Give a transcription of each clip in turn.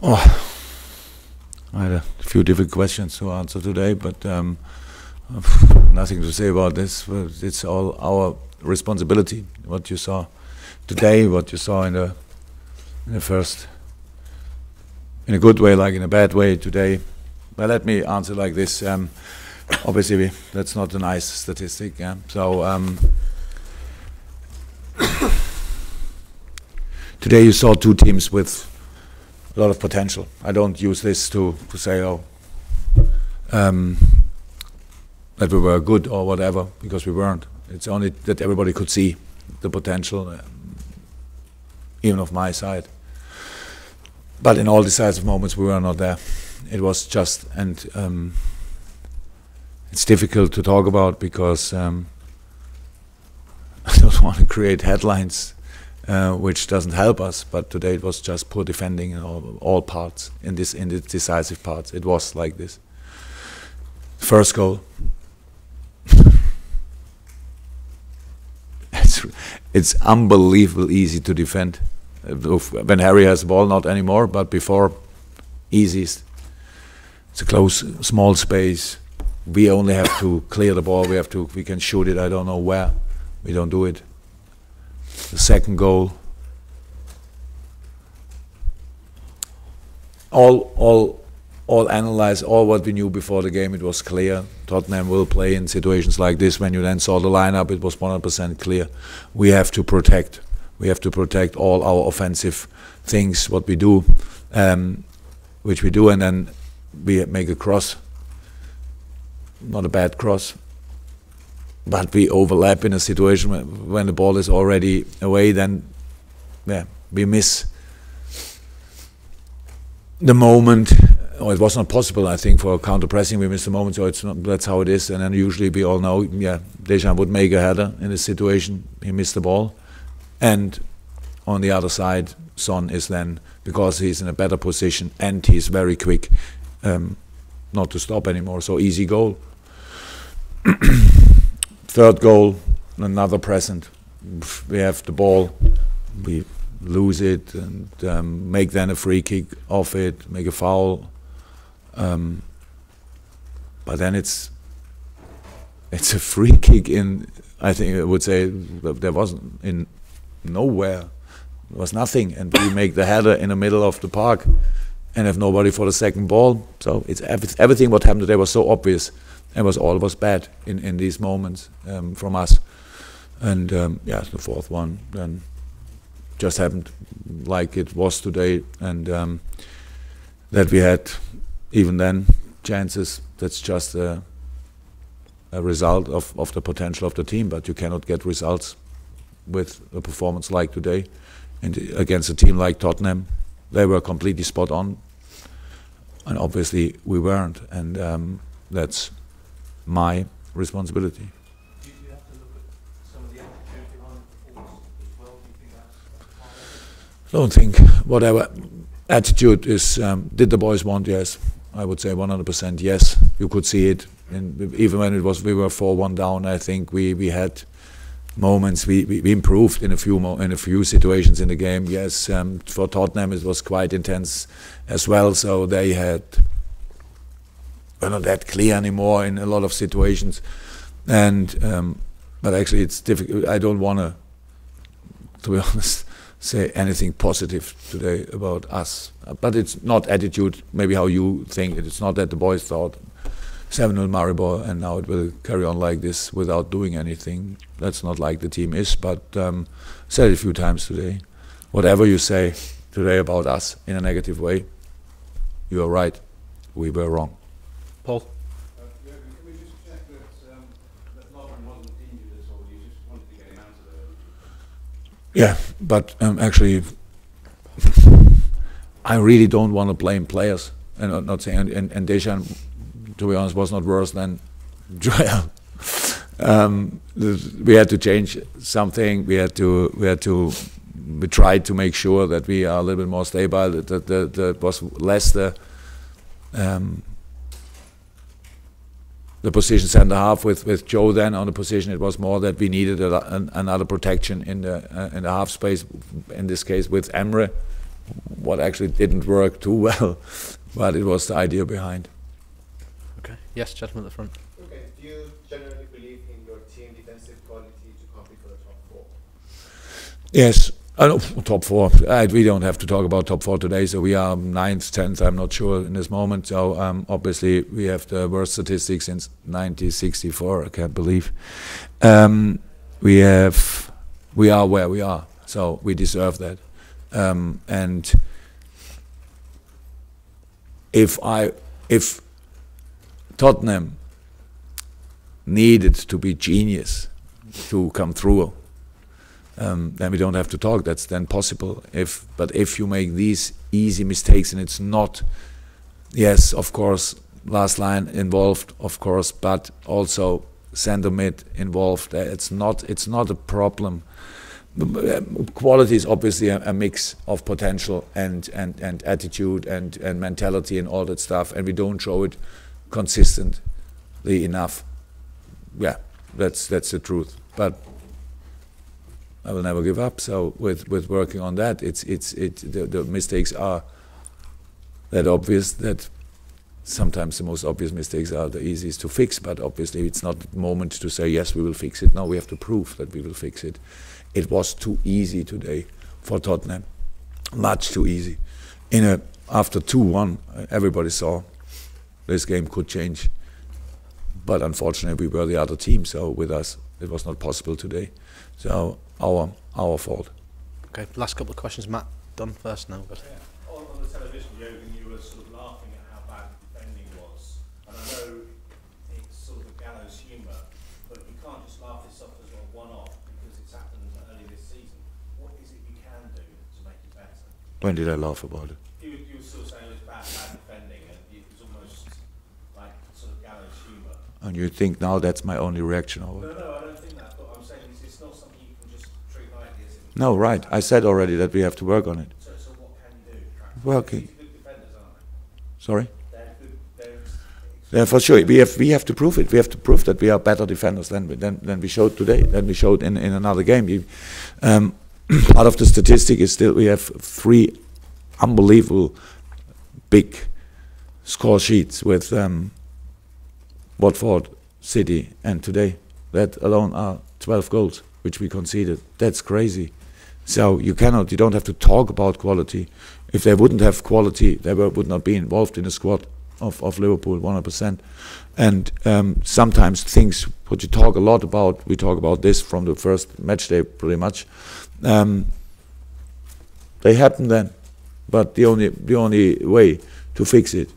Oh, I had a few difficult questions to answer today, but nothing to say about this. It's all our responsibility. What you saw today, what you saw in the first, in a good way, like in a bad way today. But let me answer like this. Obviously, that's not a nice statistic. Yeah? So today you saw two teams with a lot of potential. I don't use this to say, oh, that we were good or whatever, because we weren't. It's only that everybody could see the potential, even of my side. But in all decisive moments, we were not there. It was just, and it's difficult to talk about because I don't want to create headlines, which doesn't help us. But today it was just poor defending in all parts. In the decisive parts, it was like this. First goal. It's unbelievable easy to defend. When Harry has the ball, not anymore, but before, easiest. It's a close, small space. We only have to clear the ball. We can shoot it. I don't know where. We don't do it. The second goal. All analyze, all what we knew before the game, it was clear. Tottenham will play in situations like this. When you then saw the lineup, it was 100% clear. We have to protect. We have to protect all our offensive things, what we do, which we do, and then we make a cross. Not a bad cross, but we overlap in a situation when the ball is already away. Then, yeah, we miss the moment. Oh, it was not possible, I think, for counter-pressing. We missed the moment, so it's not, that's how it is. And then usually we all know, yeah, Deschamps would make a header in this situation. He missed the ball. And on the other side, Son is then, because he's in a better position and he's very quick, not to stop anymore. So easy goal. Third goal, another present. We have the ball. We lose it and make then a free kick off it, make a foul. But then it's a free kick in, I think I would say there wasn't in nowhere. There was nothing, and we make the header in the middle of the park and have nobody for the second ball. So it's everything what happened today was so obvious and all was bad in these moments from us. And yeah, the fourth one then just happened like it was today, and that we had even then chances. That's just a result of the potential of the team, but you cannot get results with a performance like today. And against a team like Tottenham, they were completely spot on, and obviously we weren't, and that's my responsibility. Do you have to look at some of the attitude behind the performance as well? Do you think that's I don't think whatever attitude is, did the boys want? Yes, I would say 100% yes. You could see it, and even when we were 4-1 down, I think we had moments. We improved in a few situations in the game. Yes, for Tottenham it was quite intense as well. So they were not that clear anymore in a lot of situations, and but actually it's difficult. I don't want to be honest, say anything positive today about us. But it's not attitude, maybe how you think. It's not that the boys thought 7-0 Maribor and now it will carry on like this without doing anything. That's not like the team is, but said it a few times today. Whatever you say today about us in a negative way, you are right. We were wrong. Paul? Jurgen, can we just check that Lovren wasn't injured at all? You just wanted to get him out of there? Yeah, but actually, I really don't want to blame players, and not saying and Deschamps, to be honest, was not worse than Joel. We had to change something. We tried to make sure that we are a little bit more stable. That was less the position centre half with Joe. Then on the position, it was more that we needed another protection in the half space. In this case, with Emre, what actually didn't work too well, but it was the idea behind. Okay. Yes, gentleman at the front. Okay. Do you generally believe in your team defensive quality to compete for the top four? Yes. Top four. We don't have to talk about top four today. So we are 9th, 10th. I'm not sure in this moment. So obviously we have the worst statistics since 1964. I can't believe. We are where we are. So we deserve that. And if Tottenham needed to be genius to come through, then we don't have to talk. That's then possible. But if you make these easy mistakes, and it's not, yes, of course, last line involved, of course, but also centre mid involved. It's not a problem. Quality is obviously a mix of potential and attitude and mentality and all that stuff, and we don't show it consistently enough. Yeah, that's the truth. But I will never give up. So with working on that, the mistakes are that obvious that sometimes the most obvious mistakes are the easiest to fix. But obviously, it's not the moment to say yes, we will fix it. No, we have to prove that we will fix it. It was too easy today for Tottenham, much too easy. After 2-1, everybody saw this game could change. But unfortunately, we were the other team. So with us, it was not possible today. So our fault. Okay, last couple of questions. Matt, done first now. But. Yeah. On the television, Jurgen, you were sort of laughing at how bad defending was. And I know it's sort of a gallows humour, but you can't just laugh this off as a one-off because it's happened early this season. What is it you can do to make it better? When did I laugh about it? You were sort of saying it was bad defending, and it was almost like sort of gallows humour. And you think now that's my only reaction? No, I don't think that, but I'm saying it's not something you can just treat lightly as it. No, right. I said already that we have to work on it. So what can you do? Working. They're good defenders, aren't they? Sorry? They're good. Yeah, for sure. We have to prove it. We have to prove that we are better defenders than we showed today, than we showed in another game. Part of the statistic is still we have 3 unbelievable big score sheets with Watford, City, and today. That alone are 12 goals, which we conceded. That's crazy. So you don't have to talk about quality. If they wouldn't have quality, they would not be involved in the squad of Liverpool 100%. And sometimes things what you talk a lot about, we talk about this from the first match day pretty much, they happen then. But the only way to fix it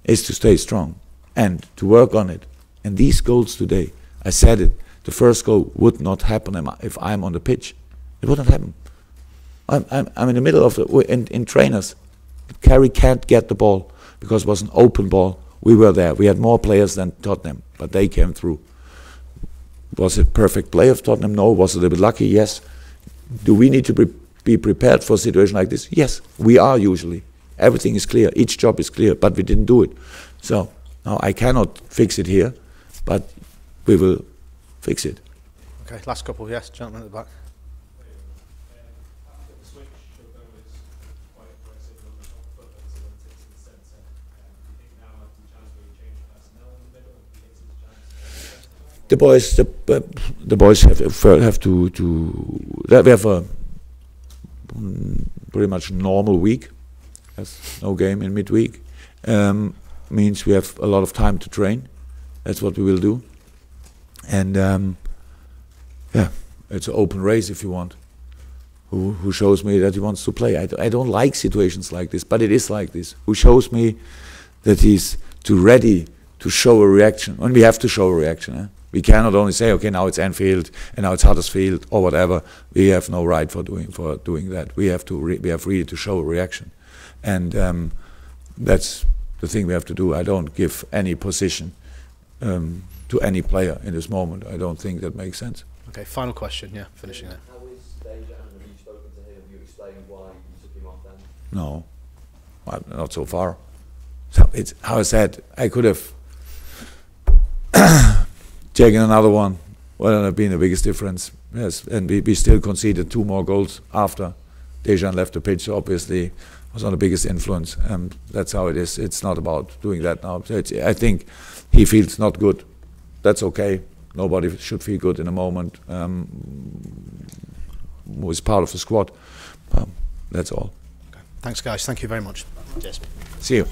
is to stay strong and to work on it. And these goals today, I said it, the first goal would not happen if I'm on the pitch. It wouldn't happen. I'm in the middle of in trainers. Kerry can't get the ball because it was an open ball. We were there. We had more players than Tottenham, but they came through. Was it perfect play of Tottenham? No. Was it a bit lucky? Yes. Do we need to be prepared for a situation like this? Yes, we are usually. Everything is clear. Each job is clear, but we didn't do it. So now I cannot fix it here, but we will fix it. Okay, last couple. Yes, gentleman at the back. After the switch, Jurgen was quite aggressive on the top foot and some antics in the centre. Do you think now might be a chance where you change personnel in the middle and he gets his chance? The boys have to we have a pretty much normal week. There's no game in midweek. Means we have a lot of time to train. That's what we will do. And yeah, it's an open race if you want. Who shows me that he wants to play? I don't like situations like this, but it is like this. Who shows me that he's too ready to show a reaction? And we have to show a reaction. Eh? We cannot only say, okay, now it's Anfield and now it's Huddersfield or whatever. We have no right for doing that. We have really to show a reaction, and that's the thing we have to do. I don't give any position to any player in this moment. I don't think that makes sense. Okay, final question. Yeah, finishing it. How is Dejan? Have you spoken to him? Have you explained why you took him off then? No, not so far. So it's how I said. I could have taken another one. Wouldn't have been the biggest difference. Yes, and we still conceded 2 more goals after Dejan left the pitch, obviously was not the biggest influence, and that's how it is. It's not about doing that now. I think he feels not good. That's okay. Nobody should feel good in a moment. Was part of the squad. That's all. Okay. Thanks, guys. Thank you very much. Cheers. See you.